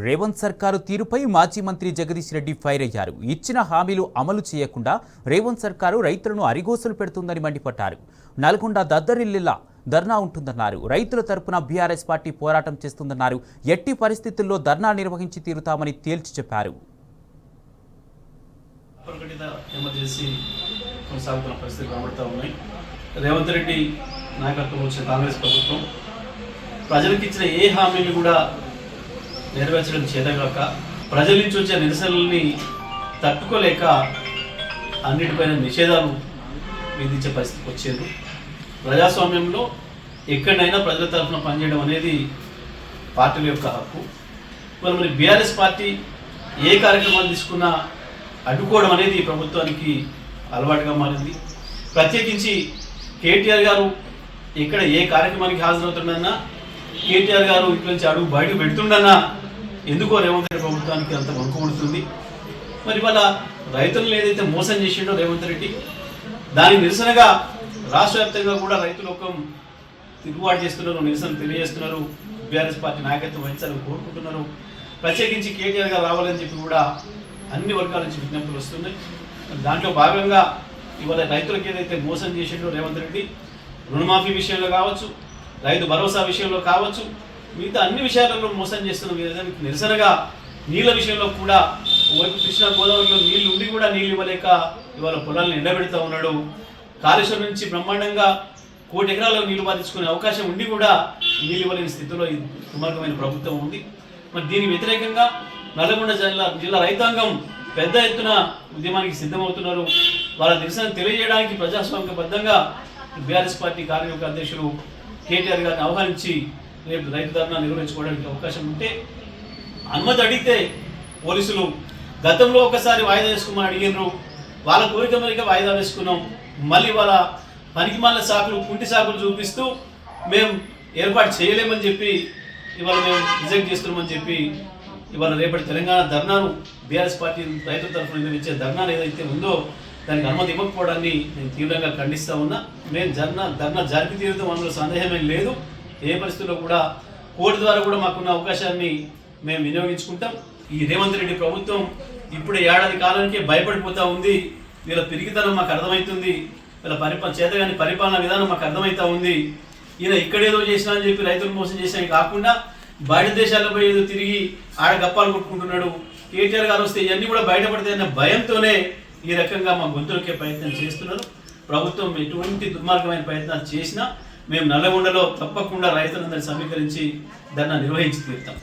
రేవంత్ సర్కారు తీరుపై మాజీ మంత్రి జగదీష్ రెడ్డి ఫైర్ అయ్యారు. ఇచ్చిన హామీలు అమలు చేయకుండా రేవంత్ సర్కారు రైతులను అరిగోసలు పెడుతుందని మండిపడ్డారు. నల్గొండ దద్దరిల్లిలా ధర్నా ఉంటుందన్నారు. రైతుల తరపున బీఆర్ఎస్ పార్టీ పోరాటం చేస్తుందన్నారు. ఎట్టి పరిస్థితుల్లో ధర్నా నిర్వహించి తీరుతామని తేల్చి చెప్పారు. రేవంత్ రెడ్డి నాయకత్వం వచ్చిన కాంగ్రెస్ ప్రభుత్వం ప్రజలకు ఇచ్చిన ఏ హామీలు కూడా నెరవేర్చడం చేతగాక ప్రజల నుంచి వచ్చే నిరసనల్ని తట్టుకోలేక అన్నిటిపైన నిషేధాలు విధించే పరిస్థితికి వచ్చారు. ప్రజాస్వామ్యంలో ఎక్కడైనా ప్రజల తరఫున పనిచేయడం అనేది పార్టీల యొక్క హక్కు. మరి బీఆర్ఎస్ పార్టీ ఏ కార్యక్రమాలు తీసుకున్నా అడ్డుకోవడం అనేది ప్రభుత్వానికి అలవాటుగా మారింది. ప్రత్యేకించి కేటీఆర్ గారు ఇక్కడ ఏ కార్యక్రమానికి హాజరవుతుండన్నా, కేటీఆర్ గారు ఇట్ల నుంచి అడుగు బయటకు పెడుతుండన్నా ఎందుకో రేవంత్ రెడ్డి ప్రభుత్వానికి అంత వణుకుడుతుంది. మరి వాళ్ళ రైతులను ఏదైతే మోసం చేసిండో రేవంత్ రెడ్డి, దానికి నిరసనగా రాష్ట్ర వ్యాప్తంగా కూడా రైతులోకం తిరుగుబాటు చేస్తున్నారు, నిరసన తెలియజేస్తున్నారు. బీఆర్ఎస్ పార్టీ నాయకత్వం వహించాలని కోరుకుంటున్నారు. ప్రత్యేకించి కేటీఆర్ గారు రావాలని చెప్పి కూడా అన్ని వర్గాల నుంచి విజ్ఞప్తులు వస్తున్నాయి. దాంట్లో భాగంగా ఇవాళ రైతులకు ఏదైతే మోసం చేసిండో రేవంత్ రెడ్డి, రుణమాఫీ విషయంలో కావచ్చు, రైతు భరోసా విషయంలో కావచ్చు, మిగతా అన్ని విషయాలలో మోసం చేస్తున్న విధానికి నిరసనగా నీళ్ళ విషయంలో కూడా వైపు కృష్ణా గోదావరిలో నీళ్లు ఉండి కూడా నీళ్ళు ఇవ్వలేక ఇవాళ పొలాలను ఎండబెడతా ఉన్నాడు. కాళేశ్వరం నుంచి బ్రహ్మాండంగా 1 కోటి ఎకరాలకు నీళ్లు బాధించుకునే అవకాశం ఉండి కూడా నీళ్ళు ఇవ్వలేని స్థితిలో ఈ దుర్మార్గమైన ప్రభుత్వం ఉంది. మరి దీనికి వ్యతిరేకంగా నల్గొండ జిల్లా రైతాంగం పెద్ద ఎత్తున ఉద్యమానికి సిద్ధమవుతున్నారు. వాళ్ళ నిరసన తెలియజేయడానికి ప్రజాస్వామ్యబద్ధంగా బీఆర్ఎస్ పార్టీ కార్యవర్గ అధ్యక్షులు కేటీఆర్ గారిని ఆహ్వానించి రేపు రైతు ధర్నా నిర్వహించుకోవడానికి అవకాశం ఉంటే అనుమతి అడిగితే పోలీసులు గతంలో ఒకసారి వాయిదా వేసుకోమని అడిగినారు. వాళ్ళ కోరిక మేరకు వాయిదా వేసుకున్నాం. మళ్ళీ వాళ్ళ పనికిమాల సాకులు, కుంటి సాకులు చూపిస్తూ మేము ఏర్పాటు చేయలేమని చెప్పి ఇవాళ మేము రిజెక్ట్ చేస్తున్నామని చెప్పి ఇవాళ రేపటి తెలంగాణ ధర్నాను బీఆర్ఎస్ పార్టీ రైతుల తరఫున నిర్వహించే ధర్నా ఏదైతే ఉందో దానికి అనుమతి ఇవ్వకపోవడాన్ని నేను తీవ్రంగా ఖండిస్తూ ఉన్నా. మేము ధర్నా జరిపి తీరుతాం, అందులో సందేహమేం లేదు. ఏ పరిస్థితుల్లో కూడా కోర్టు ద్వారా కూడా మాకున్న అవకాశాన్ని మేము వినియోగించుకుంటాం. ఈ రేవంత్ రెడ్డి ప్రభుత్వం ఇప్పుడే ఏడాది కాలానికే భయపడిపోతూ ఉంది. వీళ్ళ పిరికితనం మాకు అర్థమవుతుంది, వీళ్ళ చేతగాని పరిపాలన విధానం మాకు అర్థమవుతూ ఉంది. ఈయన ఇక్కడేదో చేసినా అని చెప్పి రైతులు మోసం చేసినా కాకుండా బయట దేశాల్లో పోయి ఏదో తిరిగి ఆడ గప్పాలు కొట్టుకుంటున్నాడు. కేటీఆర్ గారు వస్తే ఇవన్నీ కూడా బయటపడతాయన్న భయంతోనే ఈ రకంగా మా గొంతులకే ప్రయత్నం చేస్తున్నారు. ప్రభుత్వం ఎటువంటి దుర్మార్గమైన ప్రయత్నాలు చేసినా మేము నల్లగొండలో తప్పకుండా రైతులందరినీ సమీకరించి దాన్ని నిర్వహించి తీరుతాం.